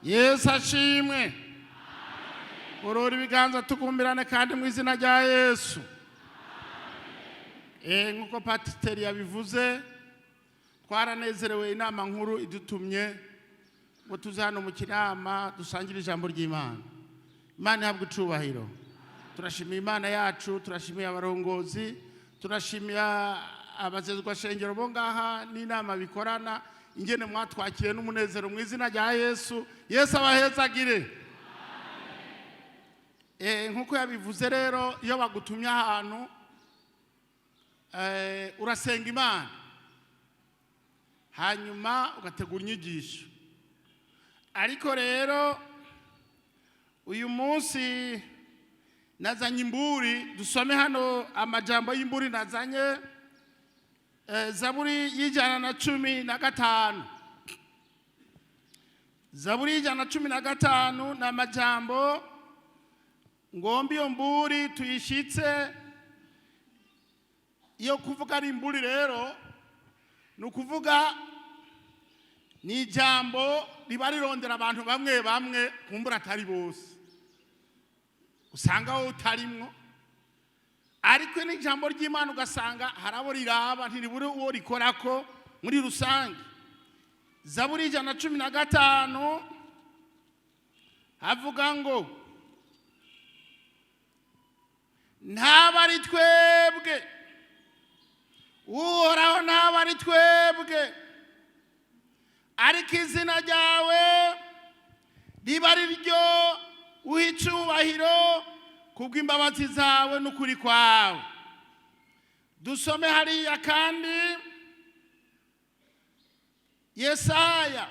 Yesu ashimwe. Urora ibiganza tukumbirane kandi mu izina rya Yesu. Nkuko pasiteri yabivuze, twaranezerewe inama nkuru idutumye ngo tuze hano mu kinama dusangire ijambo ry'Imana. Imana ihabwe icubahiro. Turashimiye Imana yacu, turashimiye abarongozi, turashimiye abazezwa shengero bo ngaha n'inama bikorana, ingene mwatwakiriye n'umunezero mu izina rya Yesu. Yesu abahezagire. Nkuko yabivuze rero, iyo bagutumye ahantu urasenga Imana, hanyuma ugategura inyigisho. Ariko rero uyu munsi nazanye imburi, dusome hano amajambo y'imburi nazanye. Zaburi y'115. Zaburi y'115 na majambo ngombi iyo mburi tuyishitse. Iyo kuvuga ari imburi rero nukuvuga ni ijambo riba rirondera abantu bamwe bamwe kumbura atari bose, usanga wowe utarimwo. Ariko ni ijambo ry'Imana ugasanga harabo riraba ntiribure uwo rikorako muri rusange. Zaburi y'115 havuga ngo ntabari twebwe, uhoraho ntabari twebwe, ariko izina ryawe riba ari ryo uha icubahiro kubw'imbabazi zawe n'ukuri kwawe. Dusome hariya kandi Yesaya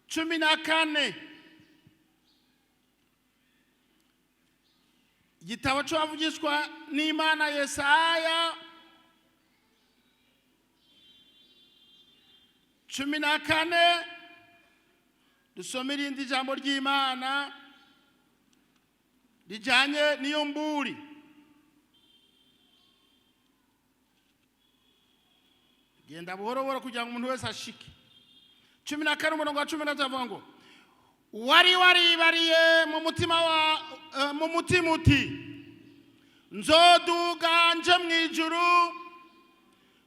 14. Igitabo c'abavugishwa n'Imana Yesaya 14. Dusome irindi jambo ry'Imana rijanye n'iyo mburi. Genda buhoro buhoro kugira ngo umuntu wese ashike. 14 umurongo wa 10 avuga ngo wari waribariye mu mutima uti nzoduga nje mw'ijuru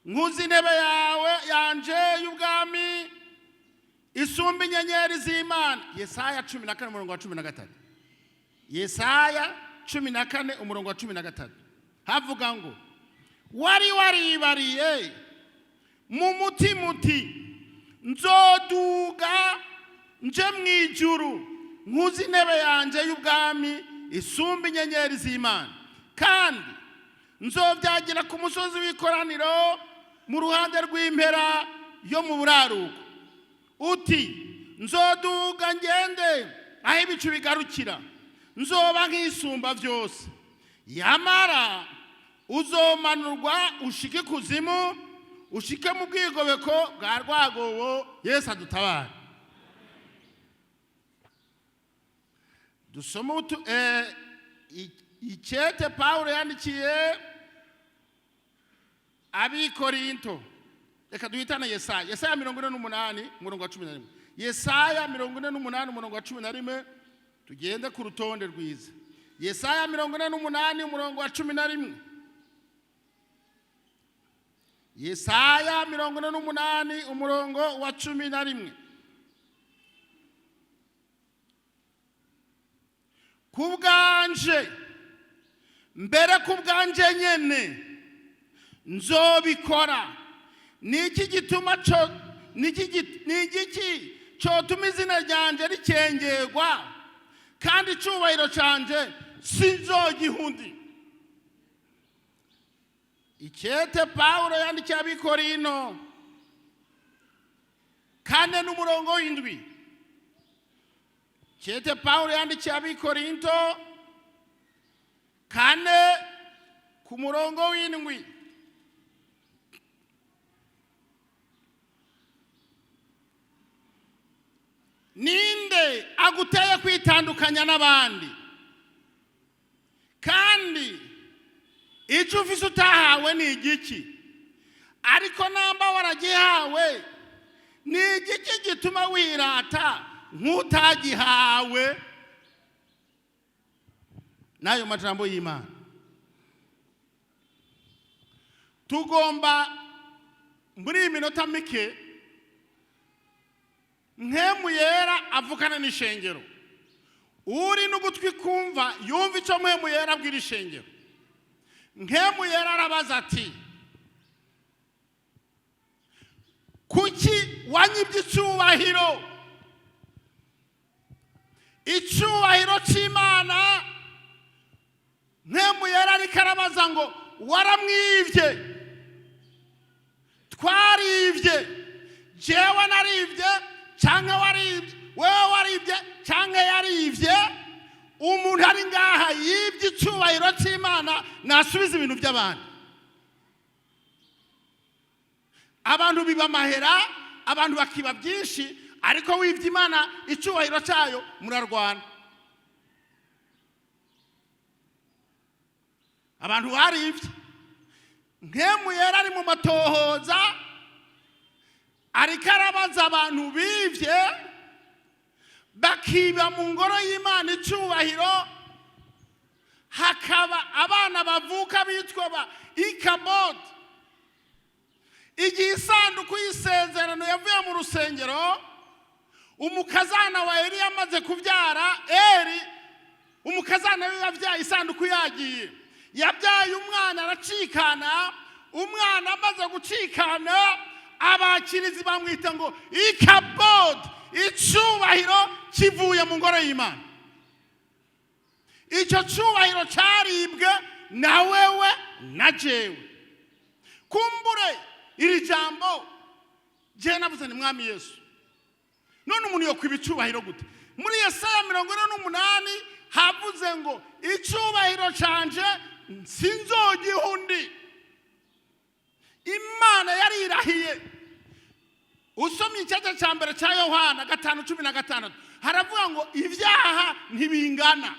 nkuzi intebe yawe yanje y'ubwami isumba inyenyeri z'Imana. Yesaya 14 umurongo wa 13. Yesaya 14 umurongo wa 13 havuga ngo wari waribariye mu mutima uti nzoduga nje mw'ijuru nkuzi intebe yanje y'ubwami isumba inyenyeri z'Imana, kandi nzovyagira ku musozi w'ikoraniro mu ruhande rw'impera yo mu buraruko. Uti nzoduga ngende aho ibicu bigarukira, nzoba nk'isumba vyose. Yamara uzomanurwa ushike kuzimu, ushike mu bwigobeko bwa rwagobo. Yesu adutabara. Dusoma icete Paulo yandikiye abikorinto. Reka duhitana Yesaya 48 umurongo wa 11. Yesaya 48 umurongo wa 11. Tugende ku rutonde rwiza. Yesaya 48 umurongo wa 11. Yesaya 48 umurongo wa 11. Kubwanje mbere kubwanje nyene nzobikora. Niki gituma cotuma izina ryanje rikengerwa, kandi icubahiro canje sinzogihundi. Icete Paulo yandikiye abikorino 4 n'umurongo w'7. Icete Paulo yandikiye abikorinto 4 ku murongo w'7. Ninde aguteye kwitandukanya n'abandi? Kandi icyo ufise utahawe ni igiki? Ariko namba waragihawe ni igiki gituma wirata nk'utagihawe n'ayo majambo y'Imana. Tugomba muri iyi minota mike Mpwemu Yera avugana n'ishengero. Uri n'ugutwi kumva yumva icyo Mpwemu Yera abwira ishengero. Mpwemu Yera arabaza ati, kuki wanyibye icyubahiro? Icyubahiro cy'Imana. Mpwemu Yera ariko arabaza ngo waramwibye, twaribye, jewe naribye cyangwa waribye, wewe waribye cyangwa yaribye? Umuntu ari ngaha yibye icyubahiro cy'Imana nasubiza ibintu by'abandi. Abantu biba mahera, abantu bakiba byinshi, ariko wibye Imana icyubahiro cyayo murarwana. Abantu baribye. Mpwemu Yera ari mu matohoza ariko arabaza abantu bibye bakiba mu ngoro y'Imana icyubahiro. Hakaba abana bavuka bitwa ba Ikabodi. Igihe isanduku y'isezerano yavuye mu rusengero, umukazana wa Eli yamaze kubyara, Eli umukazana we yabyaye isanduku yagiye, yabyaye umwana aracikana. Umwana amaze gucikana, abakirizi bamwita ngo Ikabodi, icyubahiro kivuye mu ngoro y'Imana. Icyo cyubahiro cyaribwe na wewe na jewe. Kumbure iri jambo je navuze ni Mwami Yesu. None umuntu yo kwiba icyubahiro gute? Muri Yesaya 48 havuze ngo icyubahiro canje sinzogihundi. Imana yarirahiye. Usomye icyete cya mbere cya Yohana 5:16 haravuga ngo ibyaha ntibingana,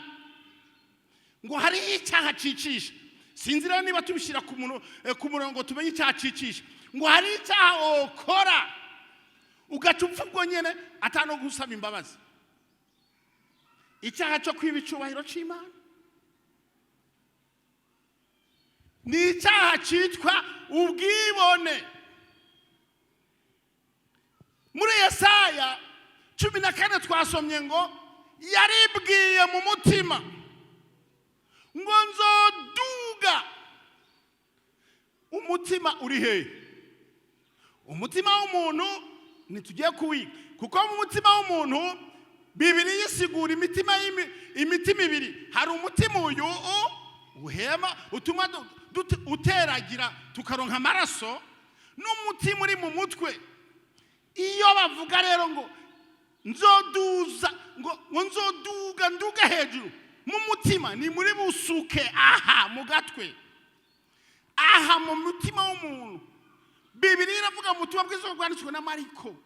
ngo hari icyaha cicisha. Sinzi rero niba tubishira ku murongo tumenye icyaha cicisha. Ngo hari icyaha okora ugacupfa ubwo nyene atano gusaba imbabazi. Icyaha cyo kwiba icyubahiro cy'Imana ni icyaha cyitwa ubwibone. Muri Yesaya 14 twasomye ngo yaribwiye mu mutima ngo nzoduga. Umutima uri he? Umutima w'umuntu nitugiye kuwiga, kuko mu mutima w'umuntu Bibiliya isigura imitima ibiri. Hari umutima uyu uhema utuma uteragira tukaronka amaraso, n'umutima uri mu mutwe. Iyo bavuga rero ngo nzoduza, ngo nzoduga nduga hejuru, mu mutima ni muri busuke aha mu gatwe, aha mu mutima w'umuntu. Bibiliya iravuga mu butumwa bwiza bwanditswe na Mariko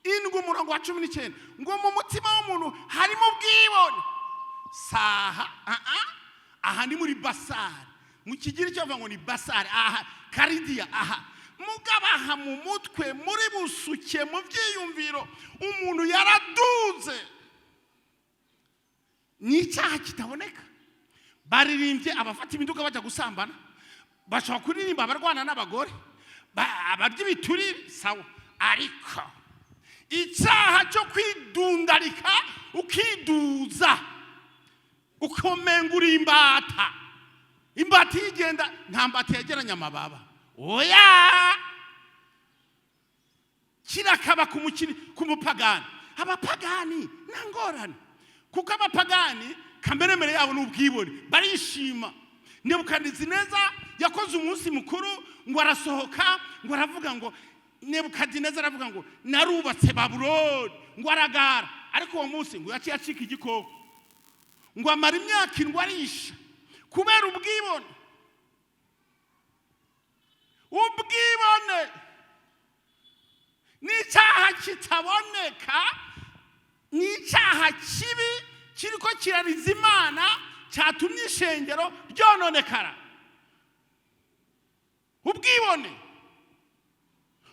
7:19 ngo mu mutima w'umuntu harimo ubwibone. Saha aha ni muri basari, mu kigiri cyo bavuga ngo ni basari, aha karidiya, aha mugabaha mu mutwe muri busuke mu byiyumviro. Umuntu yaraduze, ni icyaha kitaboneka. Baririmbye abafata imiduga bajya gusambana, bashobora kuririmba abarwana n'abagore, abarya ibiturire, sawa. Ariko icyaha cyo kwidundarika ukiduza ukomengura imbata, imbata yigenda nta mbata yegeranya amababa, oya kirakaba ku mupagani. Abapagani nangorane, kuko abapagani kamberemere yabo n'ubwibone, barishima. Nebukadineza yakoze umunsi mukuru, ngo arasohoka, ngo aravuga ngo Nebukadineza aravuga ngo narubatse Babuloni, ngo aragara. Ariko uwo munsi ngo yaciye acika igikoko, ngo amara imyaka 7 arisha kubera ubwibone. Ubwibone ni icyaha kitaboneka, ni icyaha kibi kiriko kirariza Imana, cyatumye ishengero ryononekara.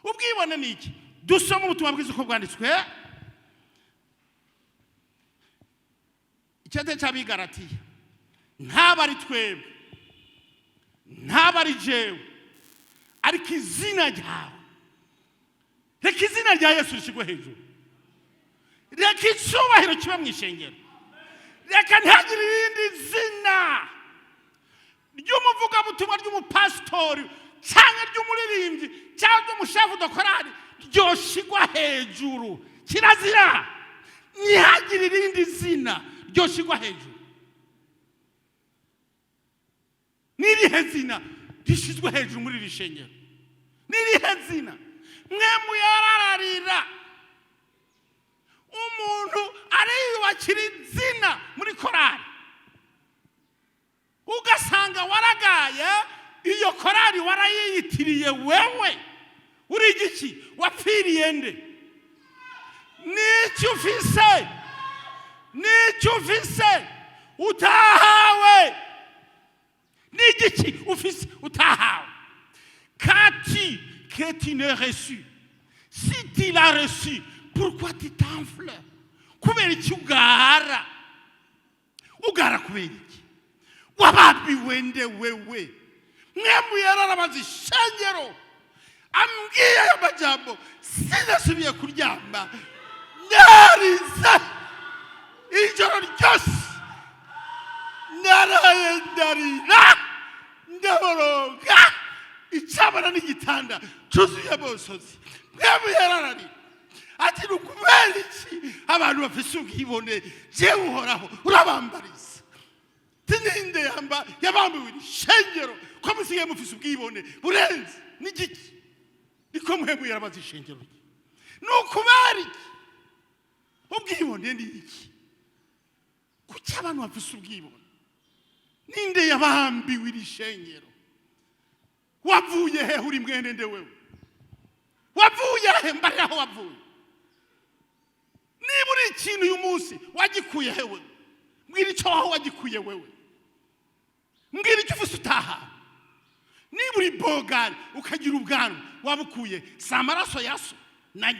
Ubwibone ni iki? Dusoma ubutumwa bwiza uko bwanditswe icyete cy'abigaratiya ntaba ari twebwe ntaba ari jewe ariko izina ryawe reka izina rya Yesu rishyirwe hejuru reka icyubahiro kiba mu ishengero reka ntihagire irindi zina ry'umuvugabutumwa ry'umupasitori cyangwa ry'umuririmbyi cyangwa ry'umushefu dokorari ryoshyirwa hejuru kirazira ntihagire irindi zina ryoshyirwa hejuru n'irihe zina rishyizwe hejuru muri iri shengero n'irihe zina mwe muyarararira umuntu ariyubakira izina muri korari ugasanga waragaye iyo korari warayiyitiriye wewe uri igiki wapfiriye nde n'icyo ufise utahawe n'igiki ufise utahawe qu'as-tu que tu n'as reçu si tu l'as reçu pourquoi tu t'enfles kubera iki ugara kubera iki wababwiwe nde wewe mwembu yararabaza ishengero ambwiye ayo majambo sinasubiye kuryama narize ijoro ryose naraye ndarira ndaboroga icabana n'igitanda cyuzuye bosozi mwembu yararari ati nukubera iki abantu bafise ubwibone jewe uhoraho urabambariza tininde yabambiwe ishengero ko musigaye mufise ubwibone burenze n'igiki niko mwembu yarabaza ishengero nukubera iki ubwibone ni iki kuki abantu bafise ubwibone ninde yabambiwe ishengero wavuye he uri mwene nde wewe wavuye he mbari aho wavuye niba uri ikintu uyu munsi wagikuye hewe mbwira icyo aho wagikuye wewe mbwira icyo ufise utaha niba uri bogari ukagira ubwanwa wabukuye si amaraso ya so na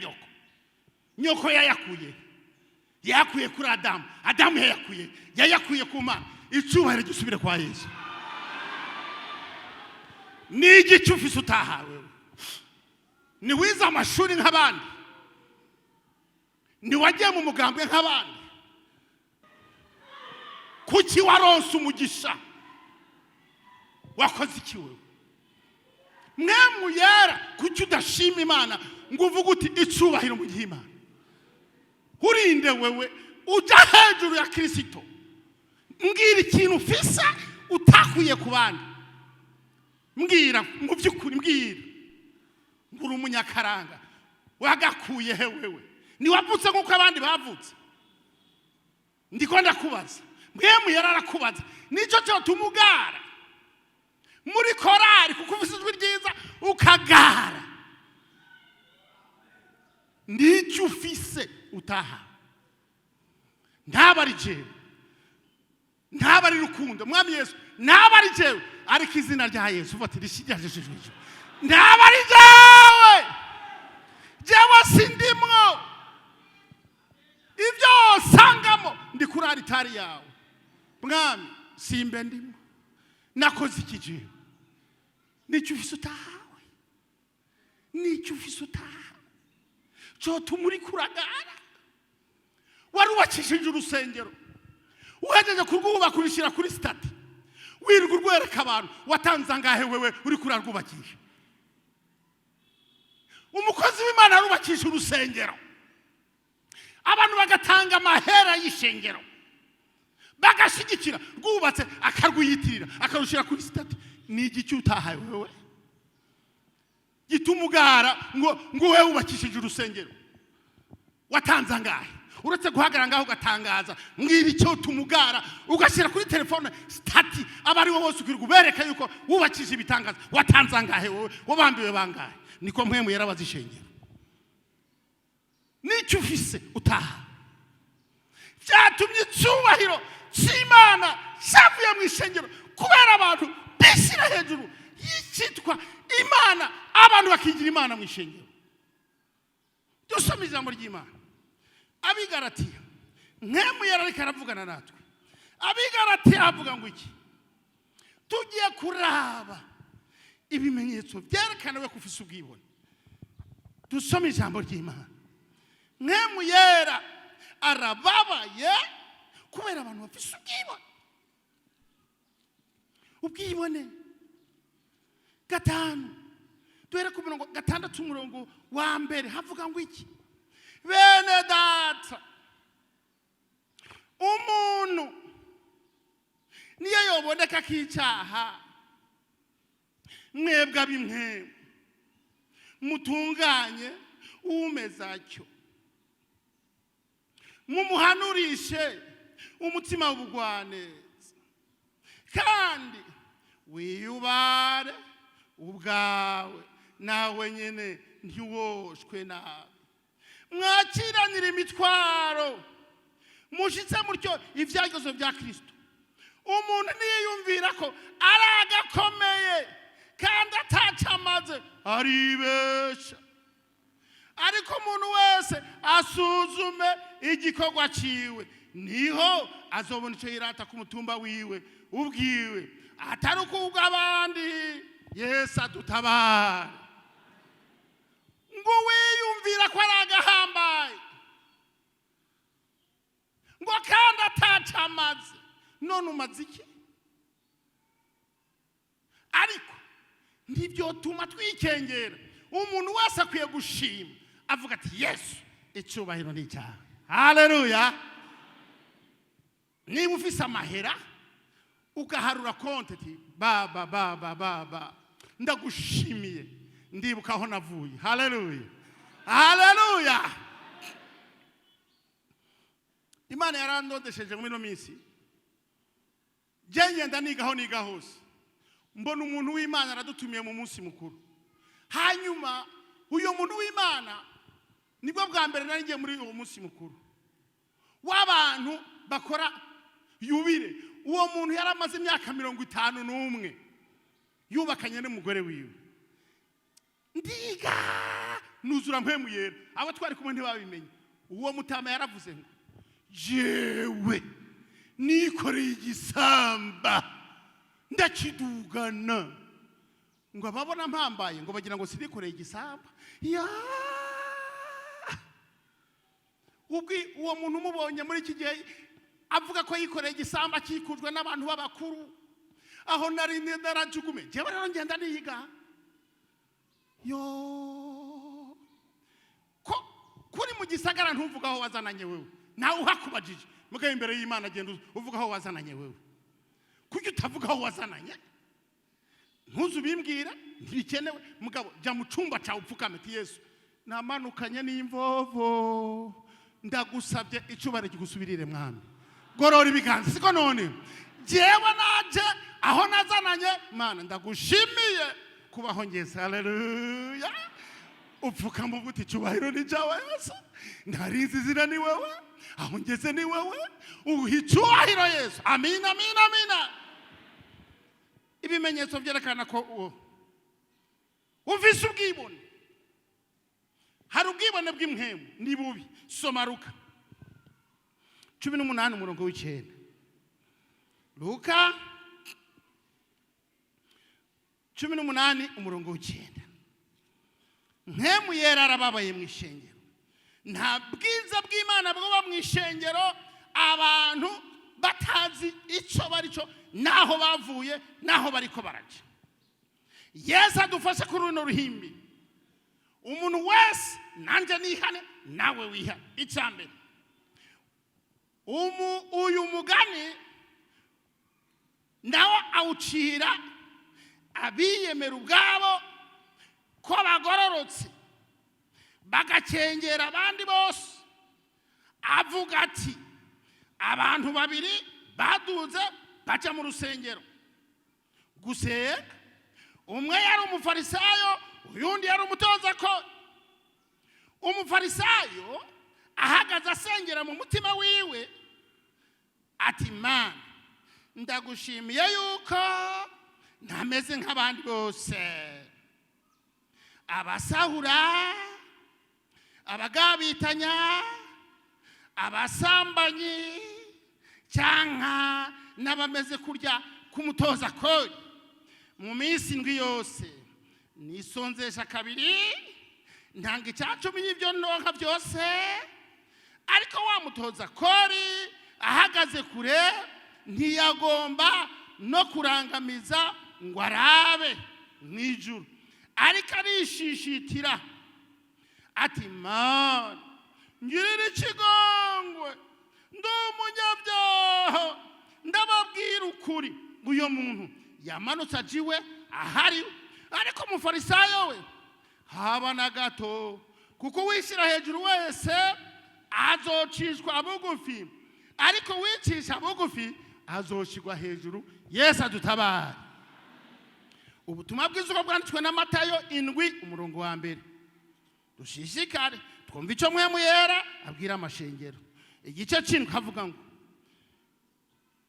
nyoko yayakuye kuri adamu yayakuye ku mana icyubahiro gisubire kwa Yesu ni igice ufise utahawe ni wize amashuri nk'abandi ni wagiye mu mugambwe nk'abandi kuki waronse umugisha wakoze iki wewe mwemu yera kuki udashima Imana ngo uvuge uti icyubahiro mu gihe Imana urinde wewe uja hejuru ya Kristo mbwira ikintu ufise utakuye ku bandi mbwira mu by'ukuri mbwira nguru umunyakaranga wagakuye he wewe ni wavutse nk'uko abandi bavutse ndiko ndakubaza mwemu yararakubaza nicyo cyo tumugara muri korari kuko ufise ijwi ryiza ukagara nicyo ufise utaha ntabari jewe ntabari rukundo mwami Yesu ntabari jewe ariko izina rya Yesu ufate rishijajije ntabari jewe sindimwo ibyo sangamo ndi kuri aritari yawe mwami simbe ndimo nakoze iki jewe nicyo ufise utahawe cyo tumuri kuragara warubakishije urusengero uhejeje kurwubaka urushyira kuri stati wirirwa urwereka abantu watanze angahe wewe uri kurarwubakisha umukozi w'Imana arubakisha urusengero abantu bagatanga amahera y'ishengero bagashigikira rwubatse akarwiyitirira akarushyira kuri stati ni igice utahaye wewe gitumugara ngo wewe ubakishije urusengero watanze angahe uretse guhagarara ngaho ugatangaza mbwira icyo tumugara ugashyira kuri telefone stati abari wo bose ukwirirwa ubereka yuko wubakishije ibitangaza watanze angahe wowe wabambiwe bangahe niko mwemu yarabaza ishengero nicyo ufise utaha byatumye icyubahiro cy'Imana cyavuye mu ishengero kubera abantu bishyira hejuru y'icyitwa Imana abantu bakigira Imana mu ishengero dusome ijambo ry'Imana abigaratiya mwemu yararika aravugana natwe abigaratiya havuga ngo iki? Tugiye kuraba ibimenyetso byerekana ko ufise ubwibone. Dusome ijambo ry'Imana. Mwemu yera arababaye kubera abantu bafise ubwibone. Ubwibone gatanu duhere ku murongo 6 umurongo wa mbere havuga ngo iki? Bene data, umuntu niyo yoboneka k'icyaha, mwebwe ab'imwe mutunganye umeza cyo, mumuhanurishe umutima w'ubugwaneza, kandi wiyubare ubwawe nawe nyene ntiwoshwe nabi. Mwakiranira imitwaro mushitse mutyo ivyagezo vya Kristo. Umuntu niyumvira ko aragakomeye kandi atacamaze aribesha. Ariko umuntu wese asuzume igikorwa ciwe, niho azobona ico yirata ku mutumba wiwe ubwiwe, atari ukubwa abandi. Yesu adutabare. Ngo wiyumvira ko aragahambaye, ngo kandi atacamaze, none umaze iki? Ariko ndivyo tuma twikengera. Umuntu wese akwiye gushima avuga ati Yesu icubahiro ni cyawe. Haleluya. Niba ufise amahera ugaharura konti ati baba ndagushimiye, ndibuka aho navuye. Haleluya. Haleluya. Imana yarandodesheje muri no minsi. Ngenda niga hose. Mbona umuntu w'Imana aradutumiye mu munsi mukuru. Hanyuma uyo muntu w'Imana nibwo bwa mbere nari ngiye muri uwo munsi mukuru w'abantu bakora yubire. Uwo muntu yaramaze imyaka 51 yubakanye n'umugore wiwe. Ndiga nuzura mpemu yera, abo twari kumwe ntibabimenye. Uwo mutama yaravuze ngo jewe nikoreye igisamba ndakidugana, ngo ababona mpambaye ngo bagira ngo sinikoreye igisamba. Ya uwo muntu mubonye muri iki gihe avuga ko yikoreye igisamba kikujwe n'abantu b'abakuru, aho nari narajugume. Jewe rero ngenda niga yo ko kuri mu gisagara ntuvuga aho wazananye wewe, nawe uhakubajije mugaye imbere y'Imana genda uvuga aho wazananye wewe. Kuki utavuga aho wazananye? Ntuzubimbwira, ntibikenewe. Mugabo jya mu cumba cyawe upfukame ati Yesu namanukanye n'imvovo, ndagusabye icubare kigusubirire mwami. Gorora ibiganza. Siko none jewe naje aho nazananye, Mana ndagushimiye kubaho ngeze. Haleluya. Upfuka mu guti cyubahiro ni cyawe Yesu, ndarizi zira ni wewe, aho ngeze ni wewe, uhicyubahiro Yesu. Amina, amina, amina. Ibimenyetso byerekana ko ufise ubwibone. Hari ubwibone bw'imhemu ni bubi. Soma Luka 18 umurongo w'icenda. Luka 18 umurongo w'icenda. Mpemu yera arababaye mu ishengero. Nta bwiza bw'Imana bwo mu ishengero abantu batazi ico bari cyo, naho bavuye naho bariko baraje. Yesu adufashe kuri runo ruhimbi. Umuntu wese nanje nihane nawe wihane. Icambere uyu mugani nawe awucira abiyemera ubwabo ko bagororotse bagakengera abandi bose. Avuga ati abantu babiri baduze baca mu rusengero gusenga. Umwe yari umufarisayo, uyundi yari umutoza ko. Umufarisayo ahagaze asengera mu mutima wiwe ati Mana ndagushimiye yuko ntameze nk'abandi bose, abasahura, abagabitanya, abasambanyi, cyangwa n'abameze kurya k'umutoza kori mu minsi indwi yose nisonzesha kabiri ntanga icyacumi y'ibyo ndonka byose ariko wa mutoza kori ahagaze kure ntiyagomba no kurangamiza ngo arabe mw'ijuru ariko arishishitira ati mana ngirira ikigongwe ndi umunyabyaha ndababwira ukuri ngo uyo muntu yamanutse ajiwe ahari ariko umufarisayo we haba na gato kuko wishyira hejuru wese azocishwa bugufi ariko wicisha bugufi azoshigwa hejuru. Yesu adutabare. Ubutumwa bwiza bwanditswe na Matayo 7:1. Dushishikare twumva icyo mwemu yera abwira amashengero. Igice cy'indwi havuga ngo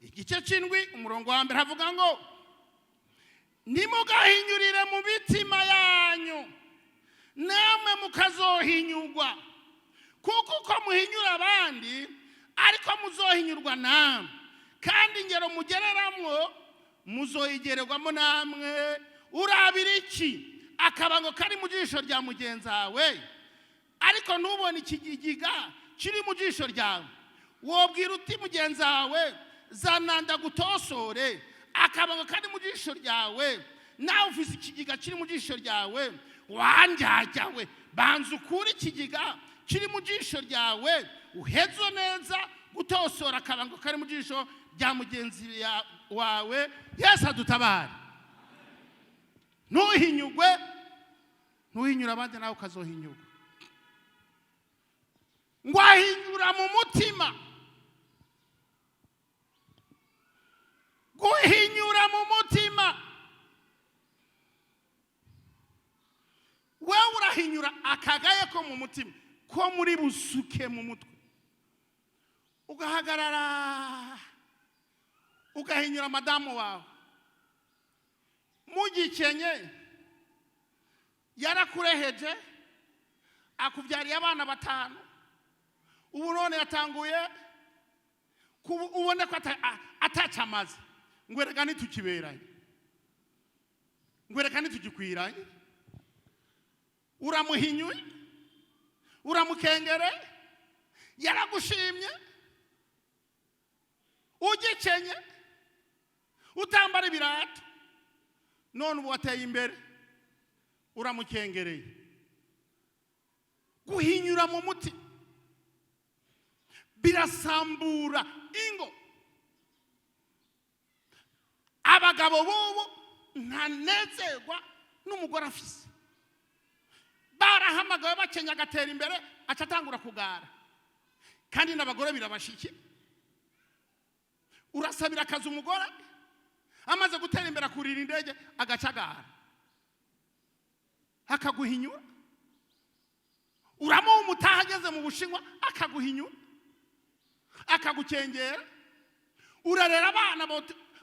igice cy'indwi umurongo wa mbere havuga ngo nimugahinyurire mu bitima yanyu namwe mukazohinyurwa kuko uko muhinyura abandi ariko muzohinyurwa namwe kandi ingero mugereramwo muzoyigererwamo namwe. Urabira iki akabango kari mu jisho rya mugenzi wawe ariko ntubone ikigiga kiri mu jisho ryawe, wobwira uti mugenzi wawe zananda gutosore akabango kari mu jisho ryawe nawe ufise ikigiga kiri mu jisho ryawe wanjyawe banza ukuri ikigiga kiri mu jisho ryawe uhezo neza gutosora akabango kari mu jisho rya mugenzi wawe. Yesu adutabare. Ntuhinyugwe, ntuhinyura abandi nawe ukazohinyugwa. Ngo ahinyura mu mutima. Guhinyura mu mutima. Wewe urahinyura akagaye ko mu mutima ko muri busuke mu mutwe ugahagarara ugahinyura madamu wawe mugikenye yarakureheje akubyariye abana 5 ubu none yatanguye ubone ko atacamaze ngwereka nitukiberanye ngwereka nitugikwiranye uramuhinyuye uramukengere yaragushimye ugikenye utambara ibirato none ubu wateye imbere uramukengereye. Guhinyura mu muti birasambura ingo. Abagabo bobo ntanezerwa n'umugore afise barahamagawe bakenya agatera imbere acatangura kugara kandi n'abagore birabashike. Urasabira akazi umugore amaze gutera imbere kurira indege agacagara akaguhinyura. Uramuha umutaha ageze mu Bushinwa akaguhinyura akagukengera. Urarera abana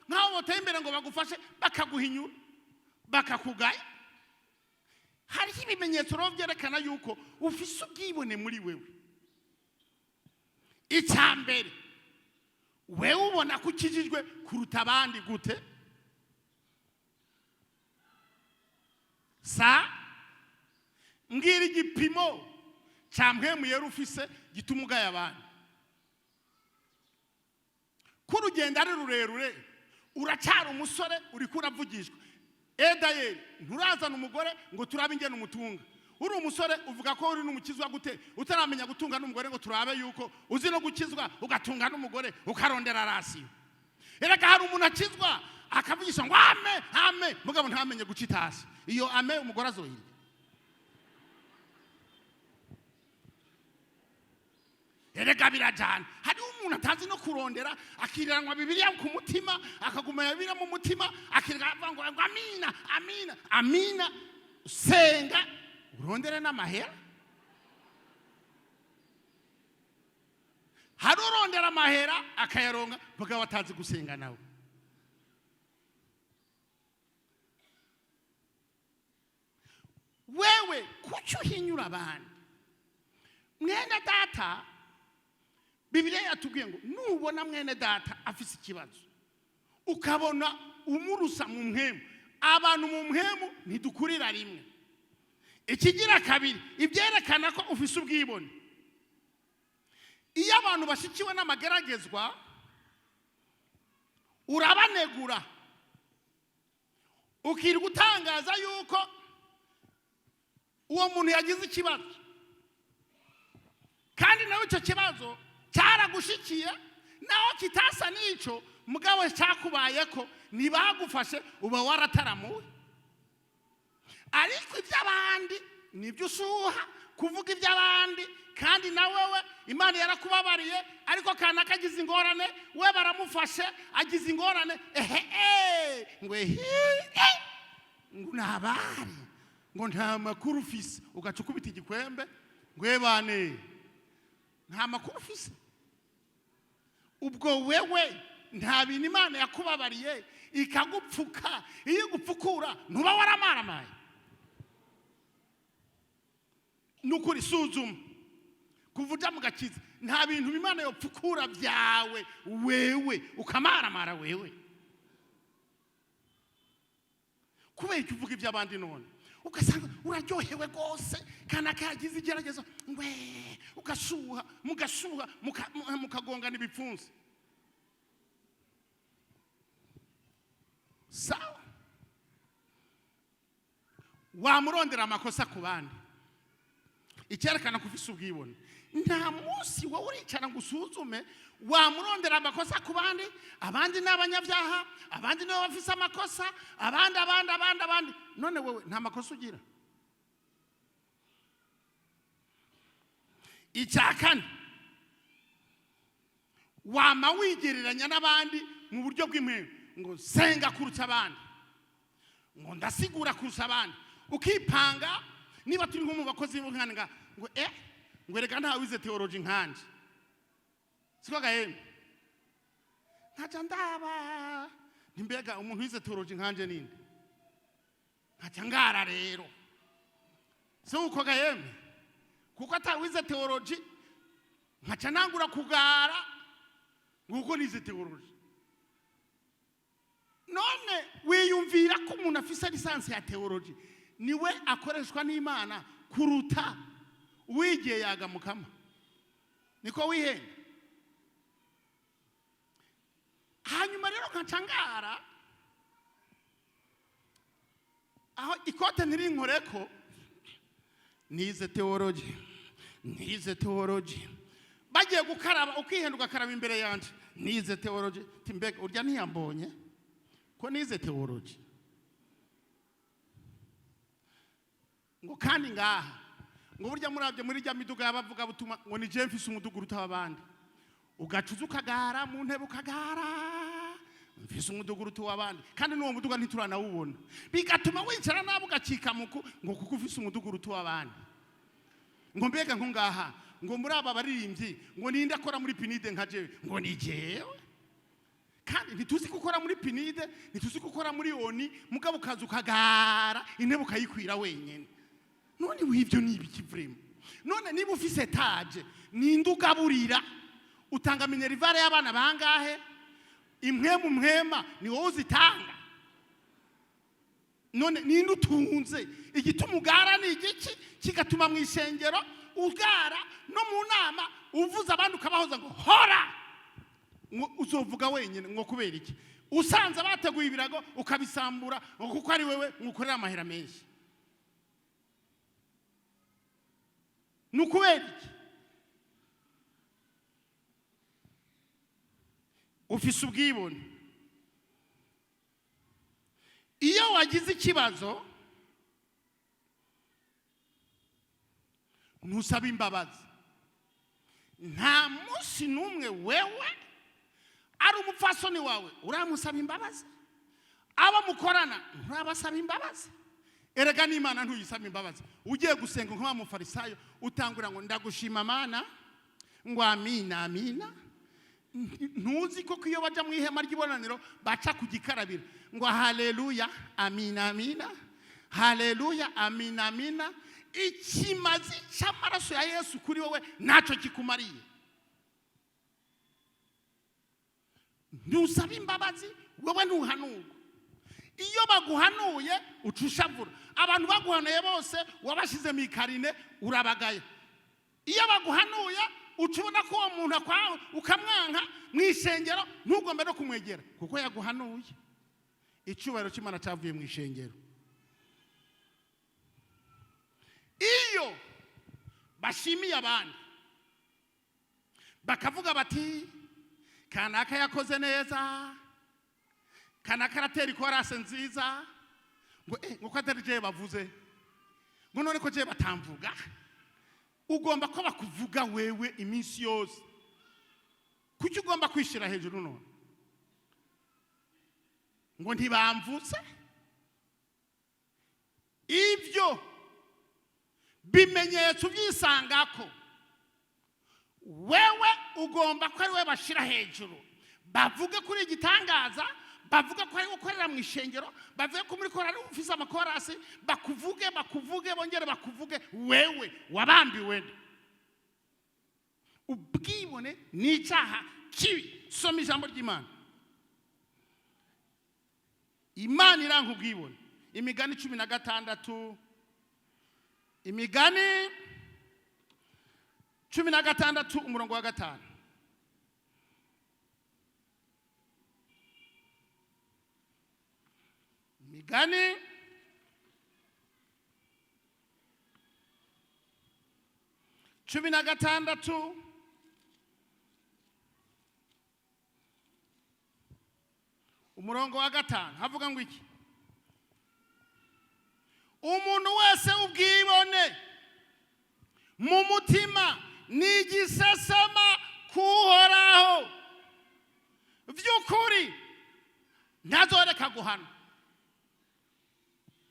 nkaho boteye imbere ngo bagufashe bakaguhinyura bakakugaya. Hari ibimenyetso byerekana yuko ufise ubwibone muri wewe. Icyambere wewe ubona ko ukijijwe kuruta abandi gute? Mbwira igipimo cyamwemu yari ufise gituma ugaya abandi. Kurugenda ari rurerure uracyari umusore uri kuravugishwa. Edayeri nturazana umugore ngo turabe ingene umutunga. Uri umusore uvuga ko uri n'umukizwa gute utaramenya gutunga n'umugore ngo turabe yuko uzi no gukizwa ugatunga n'umugore ukarondera rasiyo. Erega hari umuntu akizwa akavugisha ngo ame mugabo ntamenye guca itasi. Iyo ame umugore azohirya. Erega birajana. Hari umuntu atazi no kurondera akiranwa Bibiliya ku mutima akaguma yabira mu mutima akiranga ngo amina senga urondera n'amahera. Hari urondera amahera akayaronga mugabo atazi gusenga nawe. Wewe kuki uhinyura abandi? Mwene data Bibiliya yatubwiye ngo nubona mwene data afise ikibazo ukabona umurusa mu mpemu, abantu mu mpemu ntidukurira rimwe. Ikigira kabiri, ibyerekana ko ufise ubwibone. Iyo abantu bashikiwe n'amageragezwa urabanegura, ukiri gutangaza yuko uwo muntu yagize ikibazo, kandi nawe icyo kibazo cyaragushikiye, naho kitasa n'ico mugabo cyakubaye ko ntibagufashe, uba warataramuwe. Ariko iby'abandi nibyo ushuha kuvuga iby'abandi, kandi nawewe Imana yarakubabariye, ariko kana kagize ingorane, we baramufashe agize ingorane, ngo nabari ngo nta makuru ufise, ugacukubita igikwembe ngwe bane nta makuru ufise. Ubwo wewe nta bintu Imana yakubabariye ikagupfuka, iyo gupfukura ntuba waramaramaye. Nukuri suzuma kuvuja mu gakiza, nta bintu Imana yopfukura byawe wewe ukamaramara wewe. Kubera icyo uvuga iby'abandi none ugasanga uraryohewe rwose, kana kagize igeragezo ngwe ugashuha, mugashuha mukagongana ibipfunsi. Sawa, wamurondera amakosa ku bandi, icyerekana ko ufise ubwibone. Nta munsi wowe uricara ngo usuzume, wamurondera amakosa ku bandi. Abandi ni abanyabyaha, abandi nibo bafise amakosa, abandi. None wewe nta makosa ugira. Icyakane, wama wigereranya n'abandi mu buryo bw'impemu, ngo senga kurusha abandi, ngo ndasigura kurusha abandi, ukipanga. Niba turi nko mu bakozi b'Imana ngo ngo reka nta wize theology nkanje, siko gahembe ntaca ndaba ntimbega umuntu wize theology nkanje ninde, ntaca ngara rero. So uko gahembe kuko atawize theology ntaca nangura kugara nguko nize theology. None wiyumvira ko umuntu afise lisansi ya theology niwe akoreshwa n'Imana kuruta wigiye yagamukama, niko wihenda. Hanyuma rero nkacangara aho ikote ntirinkoreko, nize theology. Bagiye gukaraba ukihenda ugakaraba imbere yanje, nize theology. Timbega urya ntiyambonye ko nize theology. Ngo kandi ngaha ngo burya murabye muri rya miduga yabavuga butuma ngo ni je mfise umuduga uruta abandi, ugacuza ukagara mu ntebe ukagara, mfise umuduga uruta abandi, kandi n'uwo muduga ntituranawubona, bigatuma wicara nabo ugacika muku ngo kuko ufise umuduga uruta abandi. Ngo mbega nko ngaha ngo muri aba baririmbyi ngo ninde akora muri pinide nka jewe, ngo ni jewe. Kandi ntituzi gukora muri pinide, ntituzi gukora muri oni, mugabo ukaza ukagara intebe ukayikwira wenyene. None wivyo nibiki vrema? None niba ufise etage ninde ugaburira, utanga minerivare y'abana bangahe? Impwema ni wowe uzitanga. None ninde utunze? Igituma ugara ni igiki kigatuma mu ishengero ugara no mu nama uvuza abandi ukabahoza ngo hora, uzovuga wenyine ngo kubera iki? Usanze bateguye ibirago ukabisambura kuko ari wewe ngukorera amahera menshi. Nukubera iki? Ufise ubwibone. Iyo wagize ikibazo ntusaba imbabazi. Nta munsi numwe wewe ari umupfasoni wawe uramusaba imbabazi, aba mukorana nturabasaba imbabazi. Erega n'Imana ntuyisaba imbabazi. Ugiye gusenga nko mu Farisayo utangura ngo ndagushima Mana, ngo amina. Ntuzi ko iyo baja mu ihema ry'ibonaniro baca ku gikarabira ngo haleluya amina, haleluya amina. Ikimazi cy'amaraso ya Yesu kuri wowe naco kikumariye. ntusaba imbabazi wowe ntuhanurwa. Iyo baguhanuye ucushavura. Abantu baguhanuye bose wabashize mu ikarine urabagaye. Iyo baguhanuye ucubona ko uwo muntu akwawe ukamwanka mu ishengero ntugombe no kumwegera kuko yaguhanuye. Icyubahiro cy'Imana cyavuye mu ishengero. Iyo bashimiye abandi bakavuga bati kanaka yakoze neza, kanaka aratera ikorase nziza, ngo ko atari je bavuze, ngo none ko je batamvuga, ugomba ko bakuvuga wewe iminsi yose. Kuki ugomba kwishira hejuru none ngo ntibamvuze? Ibyo bimenyetso byisangako wewe ugomba ko ari we bashira hejuru, bavuge kuri igitangaza, bavuga ko ari gukorera mu ishengero, bavuga ko muri korari ufise amakorasi, bakuvuge bongere bakuvuge wewe wabambiwe. Ubwibone ni icyaha kibi. Soma ijambo ry'Imana. Imana iranga ubwibone. Imigani 16, Imigani 16 umurongo wa 5. Imigani 16 umurongo wa 5 havuga ngo iki? Umuntu wese ubwibone mu mutima ni igisesema kuhoraho, vy'ukuri ntazoreka guhana.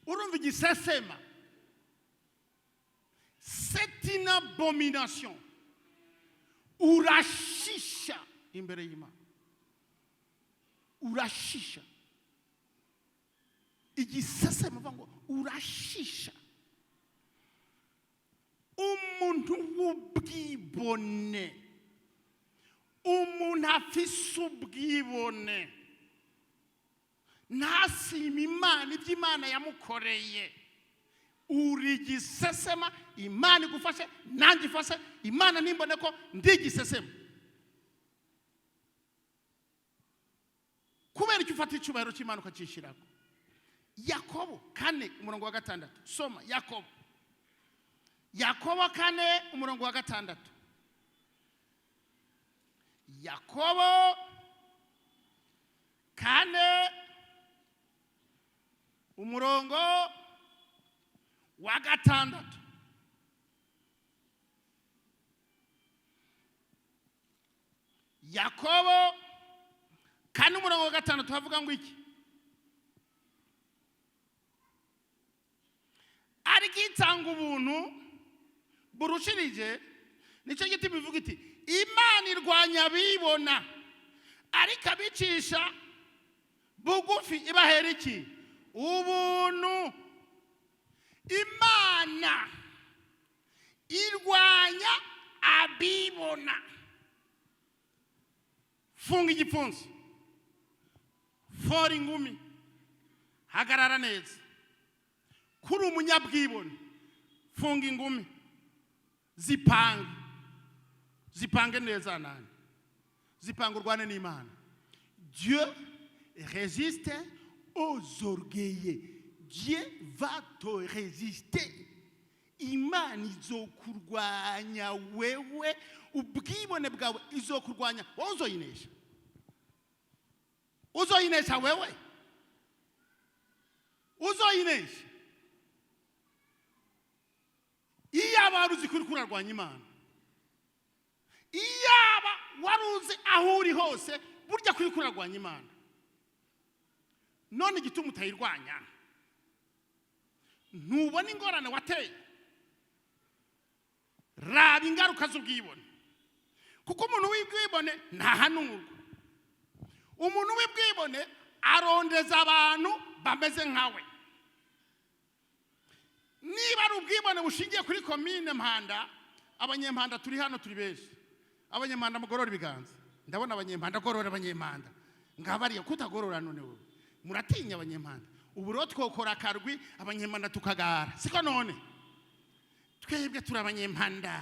Urumva igisesema? C'est une abomination. Urashisha imbere y'Imana. Urashisha. Igisesema vango urashisha. Umuntu w'ubwibone, umuntu afise ubwibone, ntasima Imana ibyo Imana yamukoreye. Uri igisesema, Imana igufashe nanjye ifashe, Imana nimbone ko ndi igisesema. Kubera icyo ufata icyubahiro cy'Imana ukacishirako. Yakobo 4 umurongo wa 6. Soma Yakobo 4 umurongo wa 6. Yakobo 4 umurongo wa 6. Yakobo 4 umurongo wa 6 tuhavuga ngo iki? Arigitanga ubuntu burushirije, nicyo giti bivuga iti Imana irwanya bibona ariko abicisha bugufi ibahera iki? Ubuntu. Imana irwanya abibona. Funga igipfunsi, fora ingumi, hagarara neza. Kuri umunyabwibone funga ingumi, zipange neza nani, zipanga urwane n'Imana. Dieu résiste aux orgueilleux. Dieu va te résister. Imana izokurwanya wewe, ubwibone bwawe izokurwanya. Wowe uzoyinesha. Uzoyinesha wewe. Uzoyinesha. Iyaba waruzi kuri kurarwanya Imana. Iyaba waruzi aho uri hose burya kuri kurarwanya Imana. None igituma utayirwanya? Ntubona ingorane wateye? Raba ingaruka z'ubwibone. Kuko umuntu w'ubwibone ntahanurwa. Umuntu w'ubwibone arondeza abantu bameze nkawe. Niba ari ubwibone bushingiye kuri komine Mpanda, abanyempanda turi hano turi benshi. Abanyempanda mugorora ibiganza. Ndabona abanyempanda gorora abanyempanda. ngabariye kutagorora none wowe muratinya abanyempanda ubu rero twokora akarwi abanyempanda tukagara siko none twebwe turi abanyempanda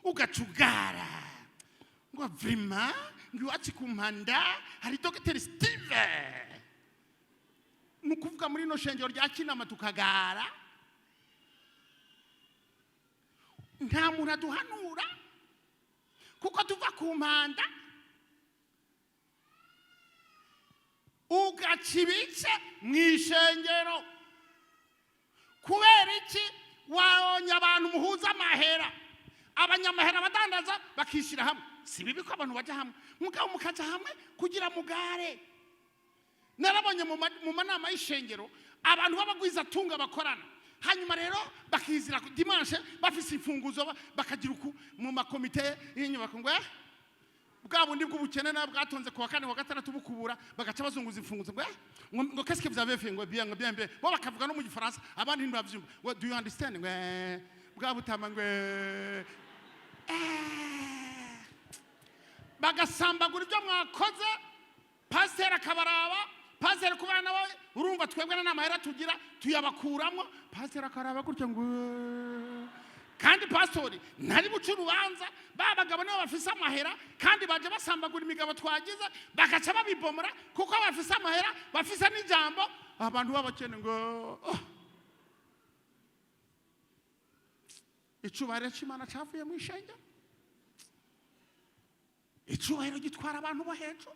ugacugara ngo vrima ngo iwacu ku mpanda hari Dr. Steve nukuvuga muri no shengero rya Kinama tukagara nta muntu aduhanura kuko tuva ku mpanda ugacibice mwishengero kubera iki waonya abantu muhuza amahera abanyamahera badandaza bakishira hamwe si bibi ko abantu baje hamwe mugabo mukaja hamwe kugira mugare narabonye mu manama y'ishengero abantu babagwiza tunga bakorana hanyuma rero bakizira dimanche bafise imfunguzo bakagira uku mu makomite y'inyubako ngo bwa bundi bw'ubukene na bwatonze ku wa kane wa gatandatu bukubura bagaca bazunguza imfunguzo ngo qu'est-ce que vous avez fait ngo bien bo bakavuga no mu gifaransa abandi ntibavyumva what do you understand ngo bwa butama ngo bagasambagura ibyo mwakoze pasteur akabaraba pasteur kubana bawe urumva twebwe n'amahera tugira tuyabakuramo pasteur akaraba gutya ngo kandi pastori ntari buca urubanza babagabo nibo bafise amahera kandi baje basambagura imigabo twagize bagaca babibomora kuko bafise amahera bafise n'ijambo abantu babakene ngo icubahiro c'Imana cavuye mu ishengero icubahiro gitwara abantu bo hejuru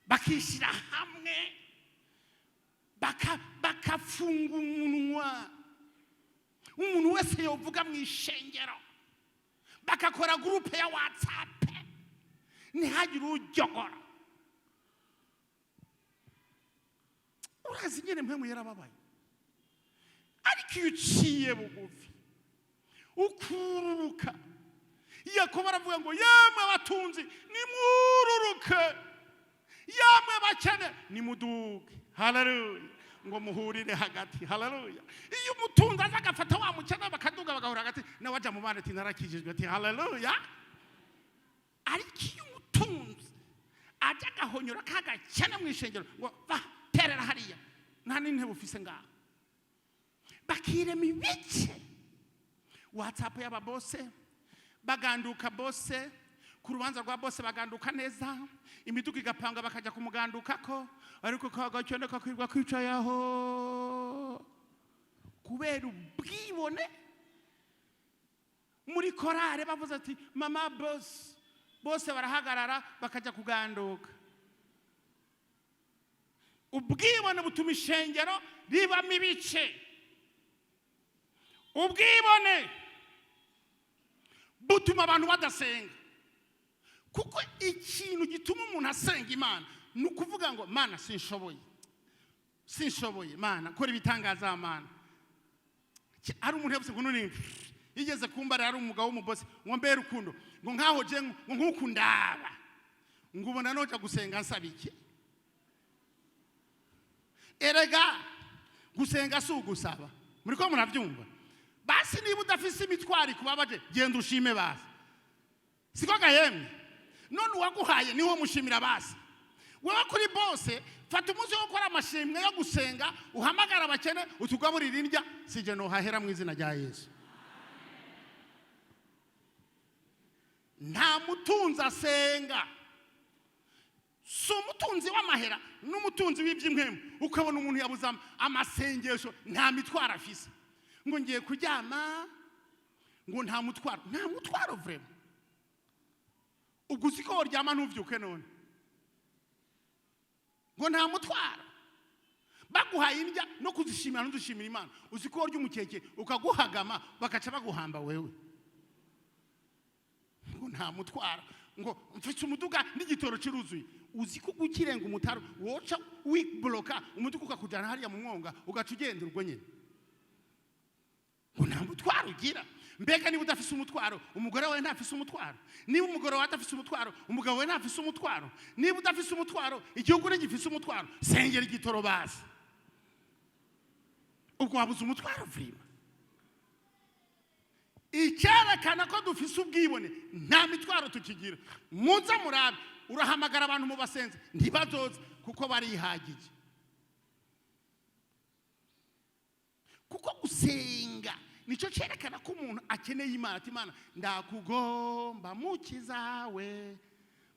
bakishira hamwe bakafunga umunwa umuntu wese yovuga mu ishengero bakakora groupe ya WhatsApp ntihagire ujyogora urazi nyene mpemu yarababaye ariko iyo uciye bugufi ukururuka Yakobo aravuga ngo yamwe batunzi nimururuke yamwe bakene nimuduke haleluya ngo muhurire hagati haleluya iyo umutunzi aza agafata wa mukene bakaduga bagahura hagati nawe aja mu bana ati narakijijwe ati haleluya ariko iyo umutunzi aja agahonyora kagakene mu ishengero ngo terera hariya nta n'intebe ufise ngaho bakirema ibice WhatsApp y'aba bose baganduka bose ku rubanza rwa bose baganduka neza imiduga igapanga bakaja kumugandukako ariko kagacyoneka kwirwa kwicayaho kubera ubwibone muri korale bavuze ati mama boss bose barahagarara bakaja kuganduka ubwibone butuma ishengero ribamo ibice ubwibone butuma abantu badasenga kuko ikintu gituma umuntu asenga Imana nukuvuga ngo Mana sinshoboye Mana kora ibitangaza Mana ari umuntu yavuze ngo none yigeze kumbara ari umugabo w'umubose ngo mbere rukundo ngo nkaho je ngo nkukundaba ngo ubona noja gusenga nsabiki erega gusenga si ugusaba muri ko muravyumva basi niba udafise imitwari kubabaje genda ushime basi siko gahemwe none waguhaye niho mushimira basi wewe kuri bose fata umunsi wo gukora amashimwe yo gusenga uhamagara abakene utugaburira indya sije no hahera mu izina rya Yesu nta mutunzi asenga so umutunzi w'amahera n'umutunzi w'iby'impemu ukabona umuntu yabuza amasengesho nta mitwara afise ngo ngiye kuryama ngo nta mutwaro vrema uguzi ko uryama ntuvyuke none ngo nta mutwaro baguhaye indya no kuzishimira ntudushimira Imana uzi ko urya umukeke ukaguhagama bakaca baguhamba wewe ngo nta mutwaro ngo mfite umuduga n'igitoro kiruzuye uzi ko gukirenga umutaro woca wibloka umuduga ukakujana hariya mu mwonga ugaca ugenda urwo nyene ngo nta mutwaro ugira mbega niba udafise umutwaro umugore wawe ntafise umutwaro niba umugore wawe adafise umutwaro umugabo wawe ntafise umutwaro niba udafise umutwaro igihugu ntigifise umutwaro sengera igitoro basi ubwo wabuze umutwaro vrima icyerekana ko dufise ubwibone nta mitwaro tukigira muza murabe urahamagara abantu mu basenzi ntibazoze kuko barihagije. Kuko gusenga nicyo cyerekana ko umuntu akeneye Imana. Ati Imana ndakugomba mukizawe.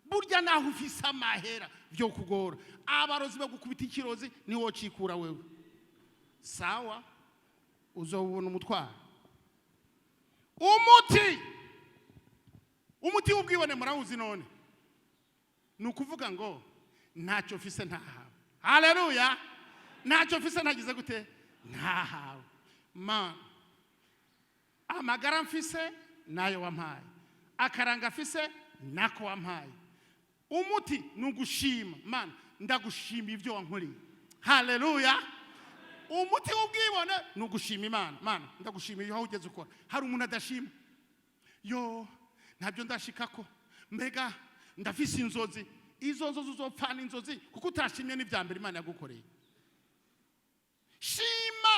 Burya naho ufise amahera byo kugora, abarozi bagukubita ikirozi niwo cikura wewe. Sawa, uzobona umutwaro. Umuti w'ubwibone murawuzi none. Nukuvuga ngo ntacyo mfise ntahawe. Haleluya. Ntacyo mfise ntagize gute? Ntahawe. Man, amagara mfise nayo wampaye, akaranga mfise nako wampaye. Umuti nugushima. Man, ndagushima ibyo wankoreye. Haleluya. Umuti w'ubwibone nugushima Imana. Man, ndagushima iyo ugeze ukora. Hari umuntu adashima, yo ntabyo ndashikako, mbega ndafise inzozi. Izo nzozi uzopfana inzozi kuko utashimye n'ibya mbere Imana yagukoreye. Shima,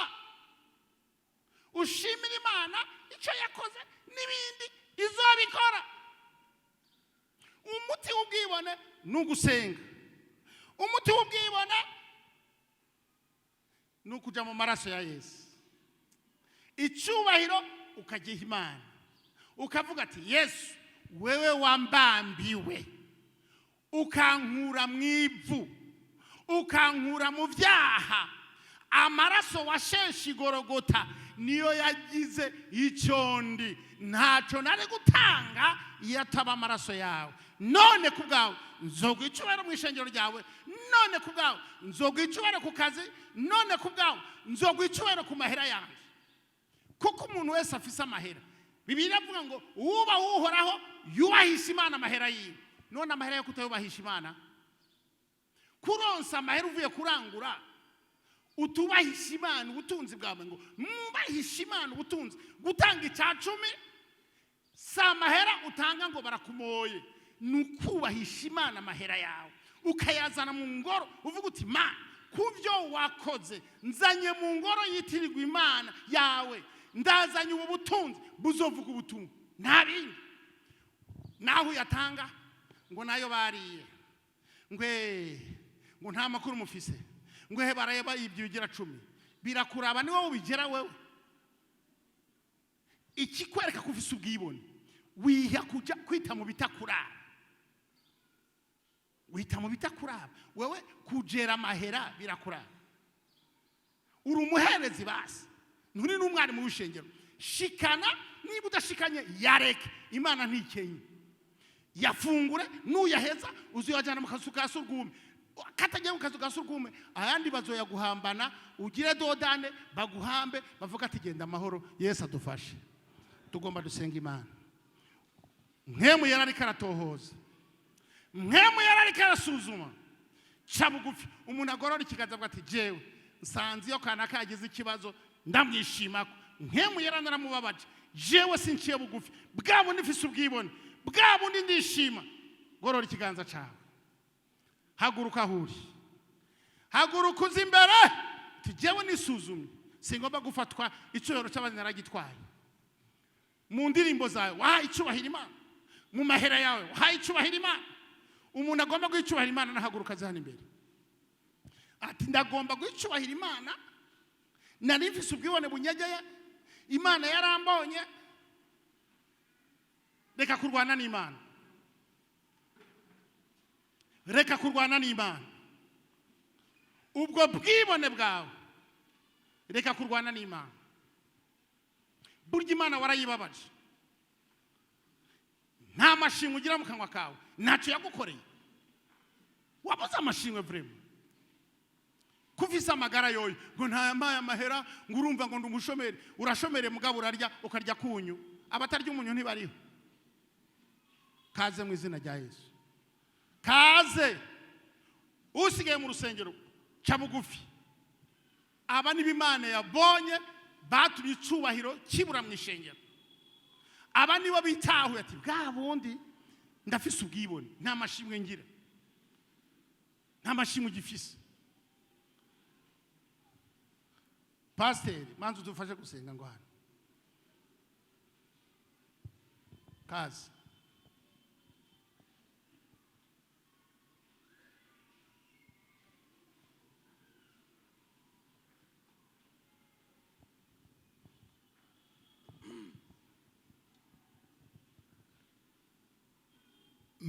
ushimira Imana icyo yakoze n'ibindi izobikora. Umuti w'ubwibone nugusenga. Umuti w'ubwibone nukuja mu maraso ya Yesu. Icyubahiro ukagiha Imana, ukavuga ati Yesu wewe wambambiwe, ukankura mu ivu, ukankura mu byaha. Amaraso washeshe Igorogota niyo yagize icyondi. Ntacyo nari gutanga iyo ataba amaraso yawe. None kubwawe nzoguha icyubahiro mu ishengero ryawe. None kubwawe nzoguha icyubahiro ku kazi. None kubwawe nzoguha icyubahiro ku mahera yanjye. Kuko umuntu wese afise amahera. Bibiliya ivuga ngo uba uhoraho yubahisha Imana amahera yiwe. None amahera yo kutayubahisha Imana, kuronsa amahera uvuye kurangura, utubahisha Imana ubutunzi bwawe, ngo mubahisha Imana ubutunzi. Gutanga icyacumi si amahera utanga ngo barakumoye, nukubahisha Imana amahera yawe, ukayazana mu ngoro uvuga uti Mana kubyo wakoze nzanye mu ngoro yitirirwa Imana yawe, ndazanye ubu butunzi buzovuga ubutumwa. Nta bindi naho yatanga ngo nayo bariye, ngo nta makuru mufise, ngo he barayeba ibyo bigira 10. Birakuraba ni wowe ubigera wewe. Ikikwereka ko ufise ubwibone, wiha kuja kwita mu bitakuraba. Wita mu bitakuraba wewe, kugera amahera birakuraba. Uri umuherezi basi, nturi n'umwarimu w'ishengero. Shikana, niba udashikanye yareke. Imana ntikenye. Yafungure nuyaheza uziyajana mu kazu ka surwume. Katagiye mu kazu ka surwume ayandi bazoyaguhambana, ugire dodane baguhambe bavuga ati genda amahoro, Yesu adufashe. Tugomba dusenga Imana. Nkemu yarari karatohoza, nkemu yarari karasuzuma. Cabugufi umuntu agorora ikiganza avuga ati jewe nsanze yo kana kagize ikibazo ndamwishimako. Nkemu yaranara mubabaje, jewe sinciye bugufi, bwabo nifise ubwibone, bwabo ndi ndishima. Gorora ikiganza cawe, haguruka huri, haguruka uzi imbere. Tujewe nisuzumye, singomba gufatwa icyubahiro cy'abandi naragitwaye. Mu ndirimbo zawe waha icyubahiro Imana, mu mahera yawe waha icyubahiro Imana. Umuntu agomba guhicubahira Imana nahaguruka zahana imbere ati ndagomba guhicubahira Imana. Nari mfise ubwibone bunyegeye, Imana yarambonye. Reka kurwana n'Imana, reka kurwana n'Imana. Ubwo bwibone bwawe reka kurwana n'Imana. Burya Imana warayibabaje, nta mashimwe ugira mu kanwa kawe, ntacyo yagukoreye. Wabuze amashimwe vrema. Kufisa amagara yoyo ngo ntayamaye amahera, ngo urumva ngo ndumushomere. Urashomere mugabo urarya ukarya kunyu. Abatarya umunyu ntibariho. Kaze mu izina rya Yesu, kaze. Usigaye mu rusengero cabugufi. Aba ni b'Imana yabonye batumye icubahiro kibura mu ishengero. Aba nibo bitahuye ati bwa bundi ndafise ubwibone, nta mashimwe ngira, nta mashimwe ugifise. Pasiteri manzu dufashe gusenga ngo hano. Kazi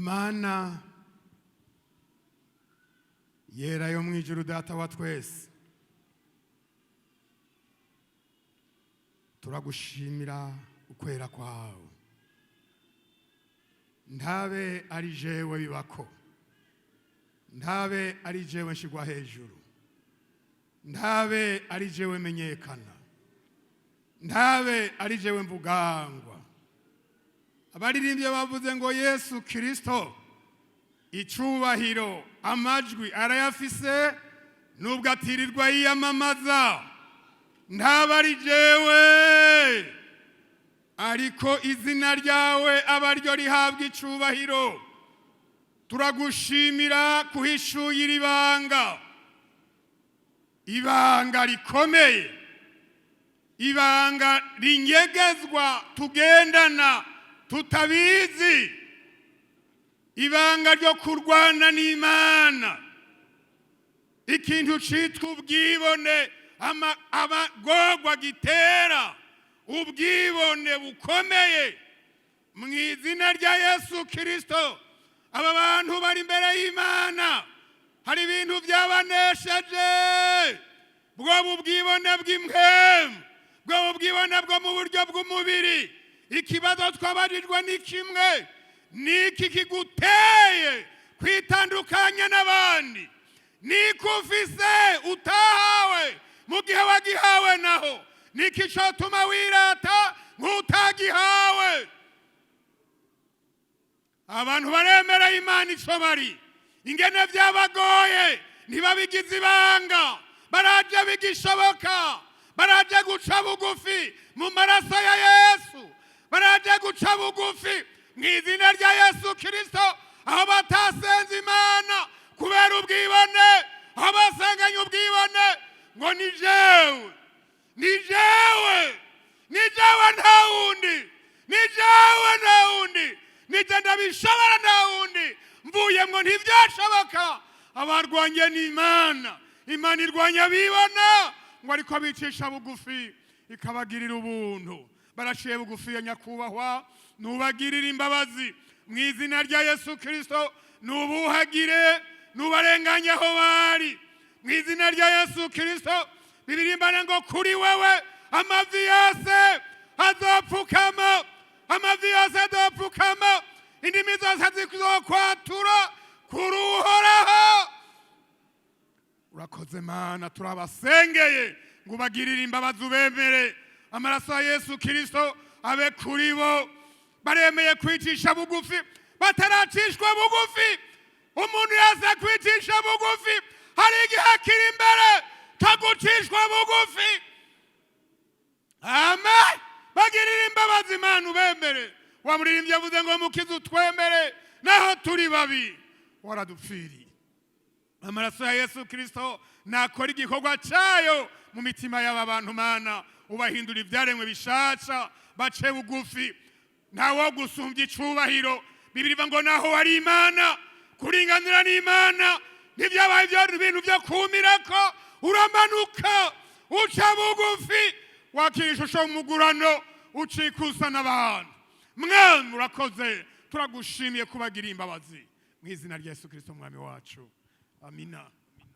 Mana yera yo mwijuru data wa twese, turagushimira ukwera kwawe. Ndabe ari jewe bibako, ndabe ari jewe nshigwa hejuru, ndabe ari jewe menyekana, ndabe ari jewe mvugangwa. Abaririmbye bavuze ngo Yesu Kristo icubahiro amajwi arayafise nubwo atirirwa yiyamamaza. Ndabe ari jewe, ariko izina ryawe abaryo rihabwa icubahiro. Turagushimira kuhishuyira ibanga rikomeye, ibanga rinyegezwa tugendana tutabizi, ibanga ryo kurwana n'Imana, ikintu citwa ubwibone, amagorwa gitera ubwibone bukomeye. Mu izina rya Yesu Kristo, aba bantu bari imbere y'Imana, hari ibintu byabanesheje, bwo ubwibone bw'impwemu, bwo ubwibone bwo mu buryo bw'umubiri. Ikibazo twabarirwa ni kimwe, niki kiguteye kwitandukanya n'abandi? Niki ufise utahawe mu gihe wagihawe naho? Niki cotuma wirata nk'utagihawe? Abantu baremera Imana ico bari, ingene vyabagoye ntibabigize ibanga, baraje bigishoboka, baraje guca bugufi mu maraso ya Yesu, baraje guca bugufi mu izina rya Yesu Kristo, aho batasenze Imana kubera ubwibone, aho basenganye ubwibone ngo ni jewe, ni jewe, ni jewe nta wundi, ni jewe nta wundi, ni je ndabishobora nta wundi, mvuyemwo ntivyashoboka. Abarwanye n'Imana, Imana irwanya bibona, ngo ariko bicisha bugufi ikabagirira ubuntu. Baraciye bugufi ya nyakubahwa, nubagirira imbabazi mu izina rya Yesu Kristo, nubuhagire, nubarenganye aho bari mu izina rya Yesu Kristo. Bibirimbana ngo kuri wewe amavi yose azopfukama, amavi yose azopfukama, indimi zose zizokwatura kuri Uhoraho. Urakoze Mana, turabasengeye ngo ubagirire imbabazi, ubemere amaraso ya Yesu Kristo abe kuri bo. Baremeye kwicisha bugufi, bataracishwa bugufi. Umuntu yaza kwicisha bugufi, hari igihe kiri imbere tagucishwa bugufi. Amen. Bagirire imbabazi Imana, ubemere. Wamuririmbye avuze ngo mukize utwemere naho turi babi, waradupfiriye. Amaraso ya Yesu Kristo nakora igikorwa cyayo mu mitima y'aba bantu Mana, ubahindura ibyaremwe bishasha, bace bugufi. Ntawo gusumbya icubahiro. Bibiriva ngo naho wari Imana, kuringanira n'Imana ntibyabaye ibintu byo kumirako, uramanuka uca bugufi, wakira ishusho mugurano, ucikusa n'abantu. Mwana urakoze, turagushimiye kubagira imbabazi mu izina rya Yesu Kristo mwami wacu. Amina.